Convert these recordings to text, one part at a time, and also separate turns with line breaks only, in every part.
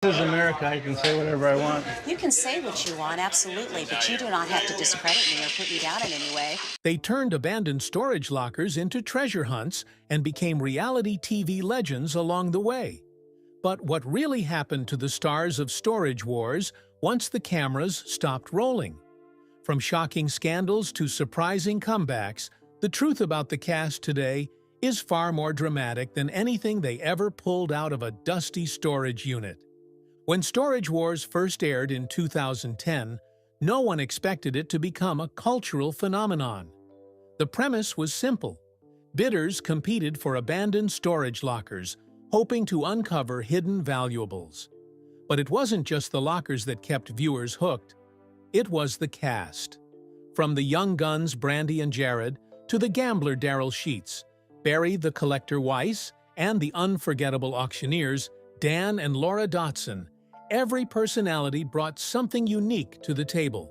This is America. I can say whatever I want.
You can say what you want, absolutely, but you do not have to discredit me or put me down in any way.
They turned abandoned storage lockers into treasure hunts and became reality TV legends along the way. But what really happened to the stars of Storage Wars once the cameras stopped rolling? From shocking scandals to surprising comebacks, the truth about the cast today is far more dramatic than anything they ever pulled out of a dusty storage unit. When Storage Wars first aired in 2010, no one expected it to become a cultural phenomenon. The premise was simple. Bidders competed for abandoned storage lockers, hoping to uncover hidden valuables. But it wasn't just the lockers that kept viewers hooked. It was the cast. From the young guns Brandi and Jarrod to the gambler Darrell Sheets, Barry the collector Weiss, and the unforgettable auctioneers Dan and Laura Dotson, every personality brought something unique to the table.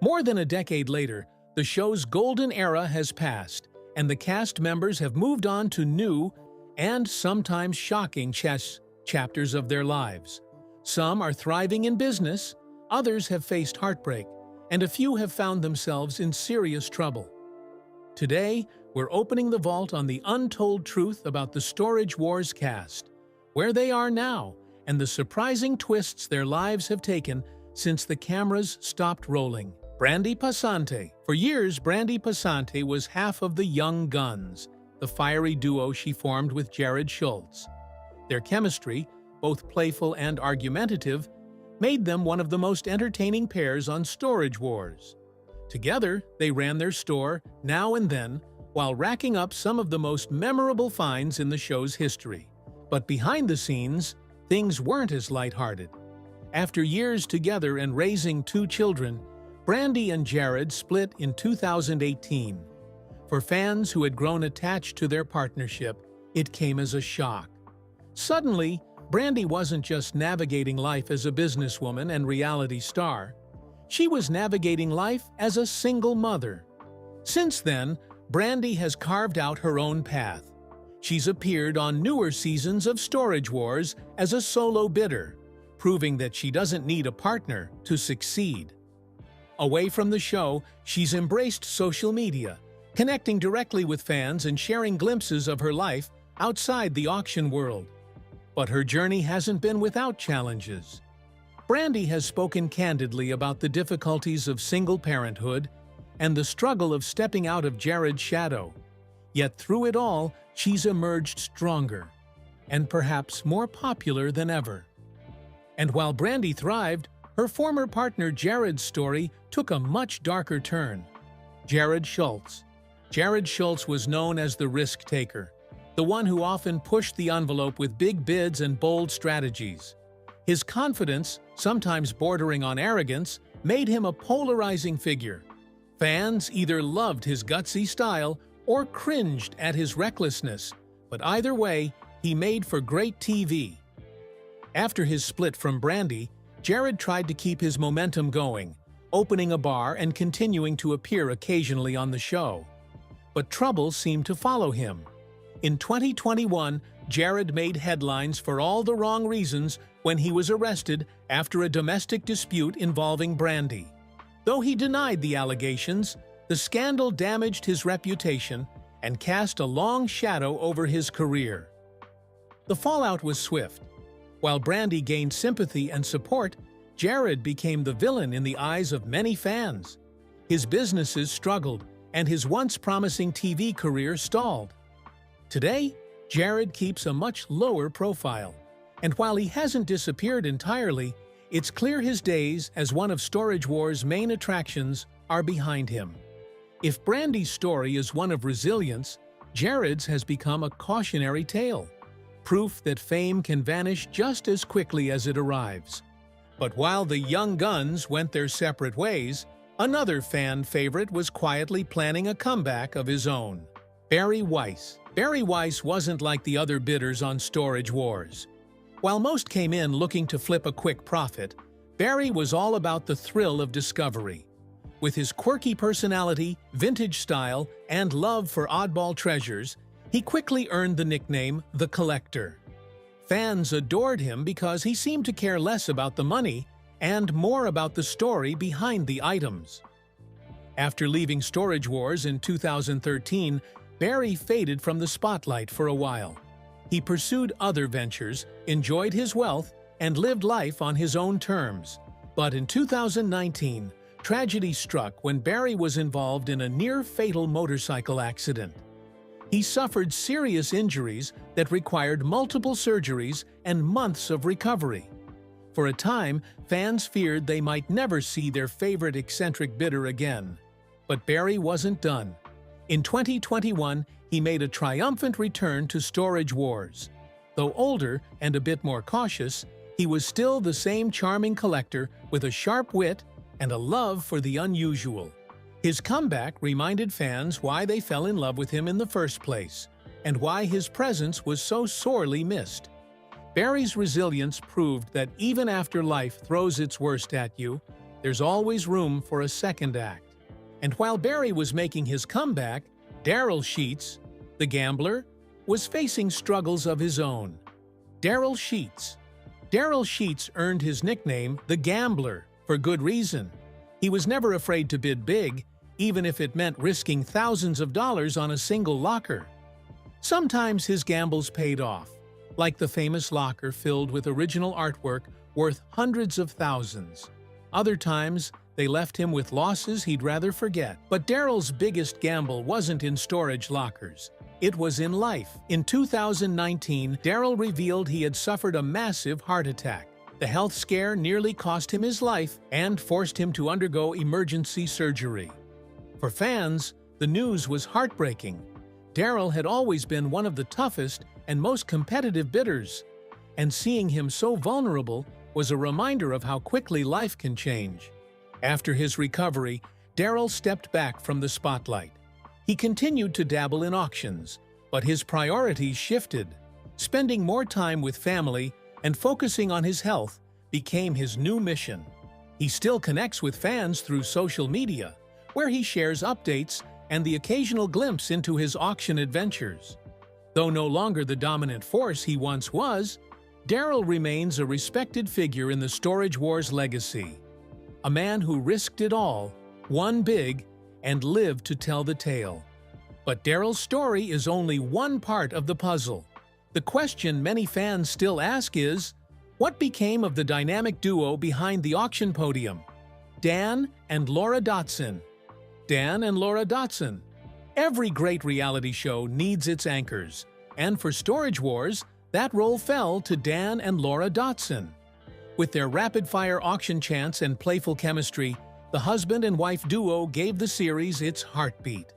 More than a decade later, the show's golden era has passed, and the cast members have moved on to new and sometimes shocking chess chapters of their lives. Some are thriving in business, others have faced heartbreak, and a few have found themselves in serious trouble. Today, we're opening the vault on the untold truth about the Storage Wars cast, where they are now, and the surprising twists their lives have taken since the cameras stopped rolling. Brandy Pasante. For years, Brandy Pasante was half of the Young Guns, the fiery duo she formed with Jarrod Schultz. Their chemistry, both playful and argumentative, made them one of the most entertaining pairs on Storage Wars. Together, they ran their store now and then, while racking up some of the most memorable finds in the show's history. But behind the scenes, things weren't as lighthearted. After years together and raising 2 children, Brandi and Jarrod split in 2018. For fans who had grown attached to their partnership, it came as a shock. Suddenly, Brandi wasn't just navigating life as a businesswoman and reality star. She was navigating life as a single mother. Since then, Brandi has carved out her own path. She's appeared on newer seasons of Storage Wars as a solo bidder, proving that she doesn't need a partner to succeed. Away from the show, she's embraced social media, connecting directly with fans and sharing glimpses of her life outside the auction world. But her journey hasn't been without challenges. Brandi has spoken candidly about the difficulties of single parenthood and the struggle of stepping out of Jarrod's shadow. Yet through it all, she's emerged stronger and perhaps more popular than ever. And while Brandi thrived, her former partner Jarrod's story took a much darker turn. Darrell Schultz. Darrell Schultz was known as the risk-taker, the one who often pushed the envelope with big bids and bold strategies. His confidence, sometimes bordering on arrogance, made him a polarizing figure. Fans either loved his gutsy style or cringed at his recklessness, but either way, he made for great TV. After his split from Brandi, Jarrod tried to keep his momentum going, opening a bar and continuing to appear occasionally on the show. But trouble seemed to follow him. In 2021, Jarrod made headlines for all the wrong reasons when he was arrested after a domestic dispute involving Brandi. Though he denied the allegations, the scandal damaged his reputation and cast a long shadow over his career. The fallout was swift. While Brandi gained sympathy and support, Jarrod became the villain in the eyes of many fans. His businesses struggled, and his once promising TV career stalled. Today, Jarrod keeps a much lower profile, and while he hasn't disappeared entirely, it's clear his days as one of Storage Wars' main attractions are behind him. If Brandi's story is one of resilience, Jarrod's has become a cautionary tale, proof that fame can vanish just as quickly as it arrives. But while the Young Guns went their separate ways, another fan favorite was quietly planning a comeback of his own. Barry Weiss. Barry Weiss wasn't like the other bidders on Storage Wars. While most came in looking to flip a quick profit, Barry was all about the thrill of discovery. With his quirky personality, vintage style, and love for oddball treasures, he quickly earned the nickname The Collector. Fans adored him because he seemed to care less about the money and more about the story behind the items. After leaving Storage Wars in 2013, Barry faded from the spotlight for a while. He pursued other ventures, enjoyed his wealth, and lived life on his own terms. But in 2019, tragedy struck when Barry was involved in a near-fatal motorcycle accident. He suffered serious injuries that required multiple surgeries and months of recovery. For a time, fans feared they might never see their favorite eccentric bidder again. But Barry wasn't done. In 2021, he made a triumphant return to Storage Wars. Though older and a bit more cautious, he was still the same charming collector with a sharp wit and a love for the unusual. His comeback reminded fans why they fell in love with him in the first place, and why his presence was so sorely missed. Barry's resilience proved that even after life throws its worst at you, there's always room for a second act. And while Barry was making his comeback, Darrell Sheets, the gambler, was facing struggles of his own. Darrell Sheets. Darrell Sheets earned his nickname, the Gambler, for good reason. He was never afraid to bid big, even if it meant risking thousands of dollars on a single locker. Sometimes his gambles paid off, like the famous locker filled with original artwork worth hundreds of thousands. Other times, they left him with losses he'd rather forget. But Darrell's biggest gamble wasn't in storage lockers. It was in life. In 2019, Darrell revealed he had suffered a massive heart attack. The health scare nearly cost him his life and forced him to undergo emergency surgery. For fans, the news was heartbreaking. Darrell had always been one of the toughest and most competitive bidders, and seeing him so vulnerable was a reminder of how quickly life can change. After his recovery, Darrell stepped back from the spotlight. He continued to dabble in auctions, but his priorities shifted. Spending more time with family and focusing on his health became his new mission. He still connects with fans through social media, where he shares updates and the occasional glimpse into his auction adventures. Though no longer the dominant force he once was, Darrell remains a respected figure in the Storage Wars legacy. A man who risked it all, won big, and lived to tell the tale. But Darrell's story is only one part of the puzzle. The question many fans still ask is, what became of the dynamic duo behind the auction podium? Dan and Laura Dotson. Dan and Laura Dotson. Every great reality show needs its anchors, and for Storage Wars, that role fell to Dan and Laura Dotson. With their rapid-fire auction chants and playful chemistry, the husband and wife duo gave the series its heartbeat.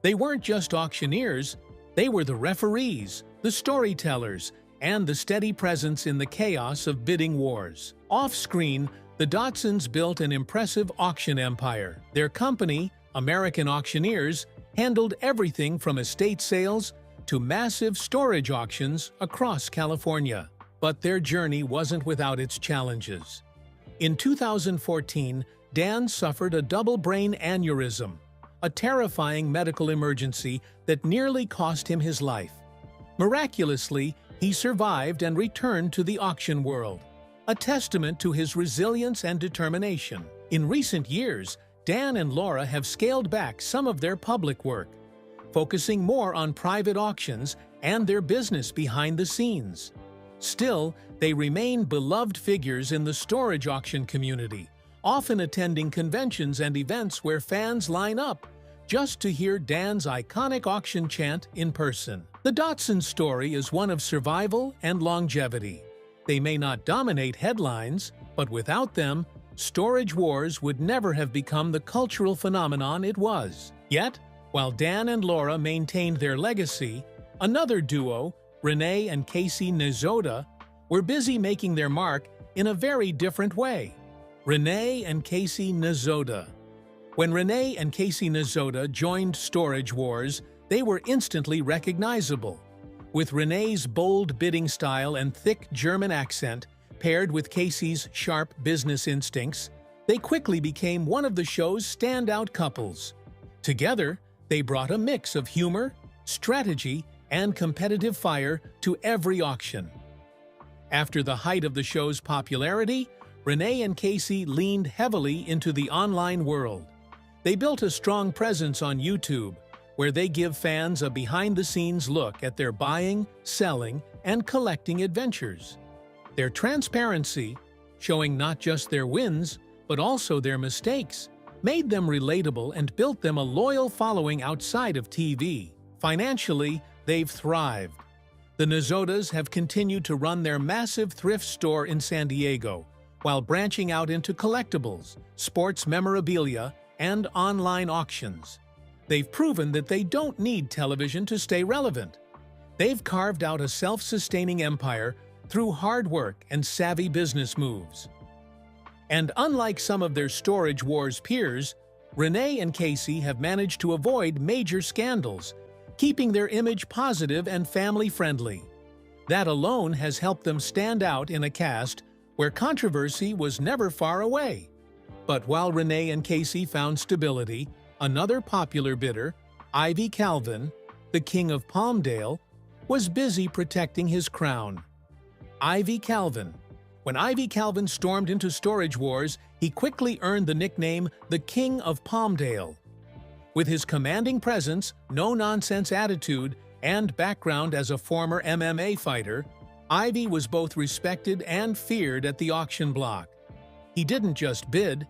They weren't just auctioneers, they were the referees, the storytellers, and the steady presence in the chaos of bidding wars. Off-screen, the Dotsons built an impressive auction empire. Their company, American Auctioneers, handled everything from estate sales to massive storage auctions across California. But their journey wasn't without its challenges. In 2014, Dan suffered a double brain aneurysm, a terrifying medical emergency that nearly cost him his life. Miraculously, he survived and returned to the auction world, a testament to his resilience and determination. In recent years, Dan and Laura have scaled back some of their public work, focusing more on private auctions and their business behind the scenes. Still, they remain beloved figures in the storage auction community, often attending conventions and events where fans line up just to hear Dan's iconic auction chant in person. The Dotson story is one of survival and longevity. They may not dominate headlines, but without them, Storage Wars would never have become the cultural phenomenon it was. Yet, while Dan and Laura maintained their legacy, another duo, Renee and Nezhoda, were busy making their mark in a very different way. Renee and Nezhoda. When Renee and Nezhoda joined Storage Wars, they were instantly recognizable. With Renee's bold bidding style and thick German accent, paired with Casey's sharp business instincts, they quickly became one of the show's standout couples. Together, they brought a mix of humor, strategy, and competitive fire to every auction. After the height of the show's popularity, Renee and Casey leaned heavily into the online world. They built a strong presence on YouTube, where they give fans a behind-the-scenes look at their buying, selling, and collecting adventures. Their transparency, showing not just their wins, but also their mistakes, made them relatable and built them a loyal following outside of TV. Financially, they've thrived. The Nezhodas have continued to run their massive thrift store in San Diego, while branching out into collectibles, sports memorabilia, and online auctions. They've proven that they don't need television to stay relevant. They've carved out a self-sustaining empire through hard work and savvy business moves. And unlike some of their Storage Wars peers, Renee and Casey have managed to avoid major scandals, keeping their image positive and family-friendly. That alone has helped them stand out in a cast where controversy was never far away. But while Renee and Casey found stability, another popular bidder, Ivy Calvin, the king of Palmdale, was busy protecting his crown. Ivy Calvin. When Ivy Calvin stormed into Storage Wars, he quickly earned the nickname the King of Palmdale. With his commanding presence, no-nonsense attitude, and background as a former MMA fighter, Ivy was both respected and feared at the auction block. He didn't just bid,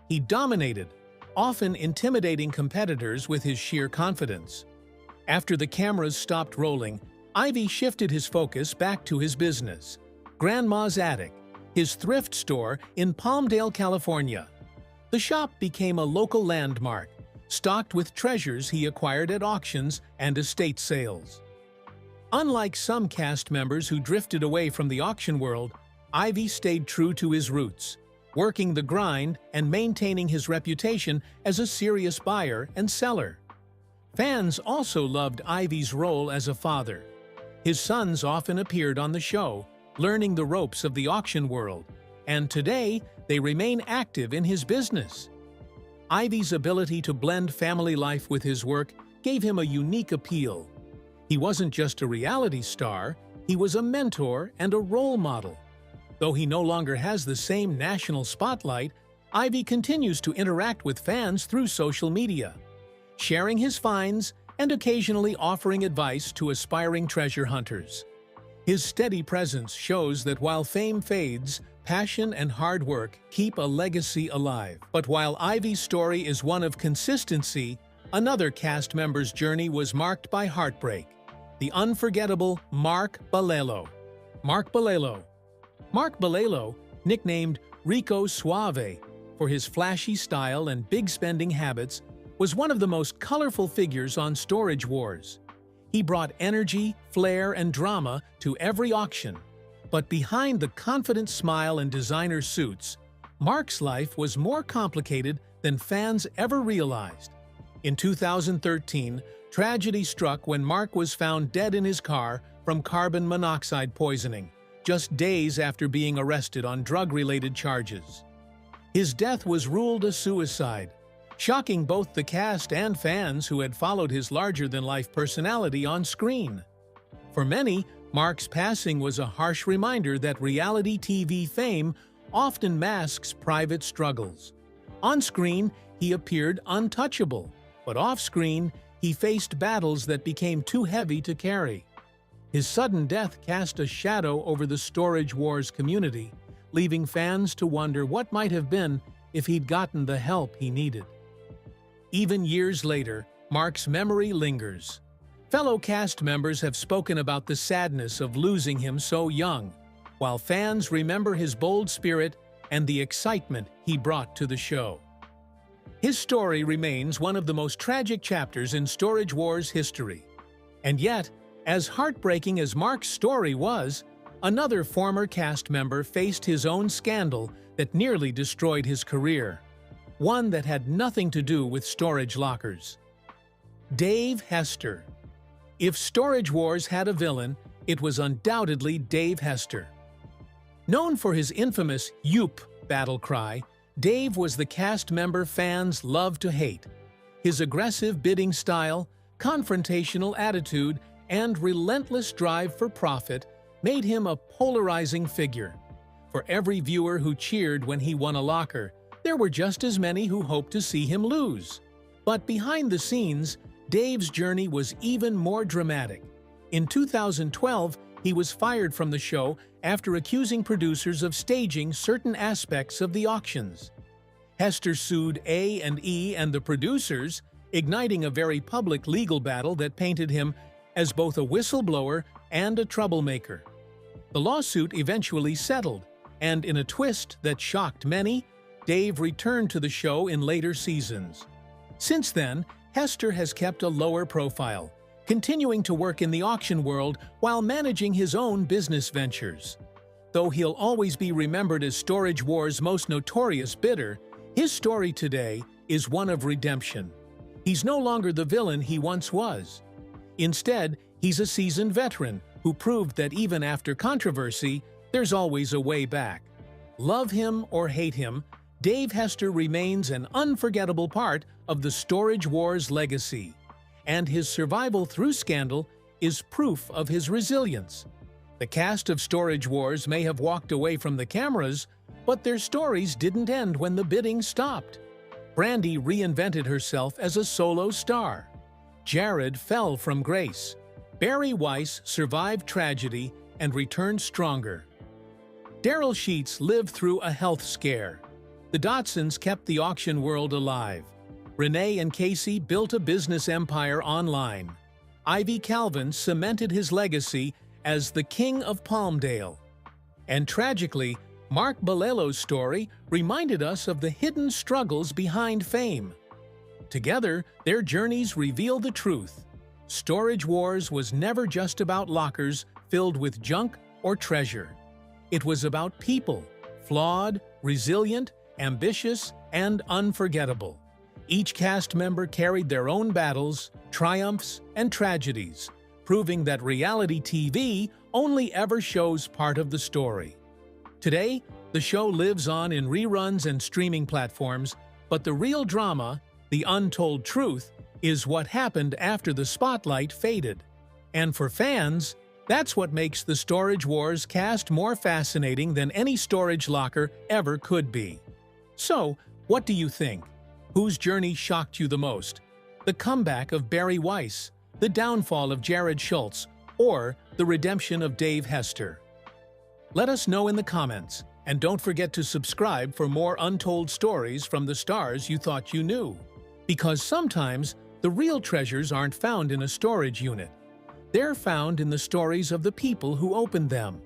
he dominated, often intimidating competitors with his sheer confidence. After the cameras stopped rolling, Ivy shifted his focus back to his business, Grandma's Attic, his thrift store in Palmdale, California. The shop became a local landmark, stocked with treasures he acquired at auctions and estate sales. Unlike some cast members who drifted away from the auction world, Ivy stayed true to his roots, working the grind and maintaining his reputation as a serious buyer and seller. Fans also loved Ivy's role as a father. His sons often appeared on the show, learning the ropes of the auction world, and today they remain active in his business. Ivy's ability to blend family life with his work gave him a unique appeal. He wasn't just a reality star, he was a mentor and a role model. Though he no longer has the same national spotlight, Ivy continues to interact with fans through social media, sharing his finds and occasionally offering advice to aspiring treasure hunters. His steady presence shows that while fame fades, passion and hard work keep a legacy alive. But while Ivy's story is one of consistency, another cast member's journey was marked by heartbreak: the unforgettable Mark Balelo. Mark Balelo, nicknamed Rico Suave for his flashy style and big spending habits, was one of the most colorful figures on Storage Wars. He brought energy, flair, and drama to every auction. But behind the confident smile and designer suits, Mark's life was more complicated than fans ever realized. In 2013, tragedy struck when Mark was found dead in his car from carbon monoxide poisoning, just days after being arrested on drug-related charges. His death was ruled a suicide, shocking both the cast and fans who had followed his larger-than-life personality on screen. For many, Mark's passing was a harsh reminder that reality TV fame often masks private struggles. On screen, he appeared untouchable, but off-screen, he faced battles that became too heavy to carry. His sudden death cast a shadow over the Storage Wars community, leaving fans to wonder what might have been if he'd gotten the help he needed. Even years later, Mark's memory lingers. Fellow cast members have spoken about the sadness of losing him so young, while fans remember his bold spirit and the excitement he brought to the show. His story remains one of the most tragic chapters in Storage Wars history. And yet, as heartbreaking as Mark's story was, another former cast member faced his own scandal that nearly destroyed his career. One that had nothing to do with storage lockers. Dave Hester. If Storage Wars had a villain, it was undoubtedly Dave Hester. Known for his infamous "Yoop" battle cry, Dave was the cast member fans loved to hate. His aggressive bidding style, confrontational attitude, and relentless drive for profit made him a polarizing figure. For every viewer who cheered when he won a locker, there were just as many who hoped to see him lose. But behind the scenes, Dave's journey was even more dramatic. In 2012, he was fired from the show after accusing producers of staging certain aspects of the auctions. Hester sued A&E and the producers, igniting a very public legal battle that painted him as both a whistleblower and a troublemaker. The lawsuit eventually settled, and in a twist that shocked many, Dave returned to the show in later seasons. Since then, Hester has kept a lower profile, continuing to work in the auction world while managing his own business ventures. Though he'll always be remembered as Storage Wars' most notorious bidder, his story today is one of redemption. He's no longer the villain he once was. Instead, he's a seasoned veteran who proved that even after controversy, there's always a way back. Love him or hate him, Dave Hester remains an unforgettable part of the Storage Wars legacy, and his survival through scandal is proof of his resilience. The cast of Storage Wars may have walked away from the cameras, but their stories didn't end when the bidding stopped. Brandy reinvented herself as a solo star. Jarrod fell from grace. Weiss survived tragedy and returned stronger. Darrell Sheets lived through a health scare. The Dotsons kept the auction world alive. Renee and Casey built a business empire online. Ivy Calvin cemented his legacy as the King of Palmdale. And tragically, Mark Balelo's story reminded us of the hidden struggles behind fame. Together, their journeys reveal the truth. Storage Wars was never just about lockers filled with junk or treasure. It was about people, flawed, resilient, ambitious, and unforgettable. Each cast member carried their own battles, triumphs, and tragedies, proving that reality TV only ever shows part of the story. Today, the show lives on in reruns and streaming platforms, but the real drama, the untold truth, is what happened after the spotlight faded. And for fans, that's what makes the Storage Wars cast more fascinating than any storage locker ever could be. So, what do you think? Whose journey shocked you the most? The comeback of Weiss, the downfall of Schultz, or the redemption of Dave Hester? Let us know in the comments, and don't forget to subscribe for more untold stories from the stars you thought you knew. Because sometimes, the real treasures aren't found in a storage unit. They're found in the stories of the people who opened them.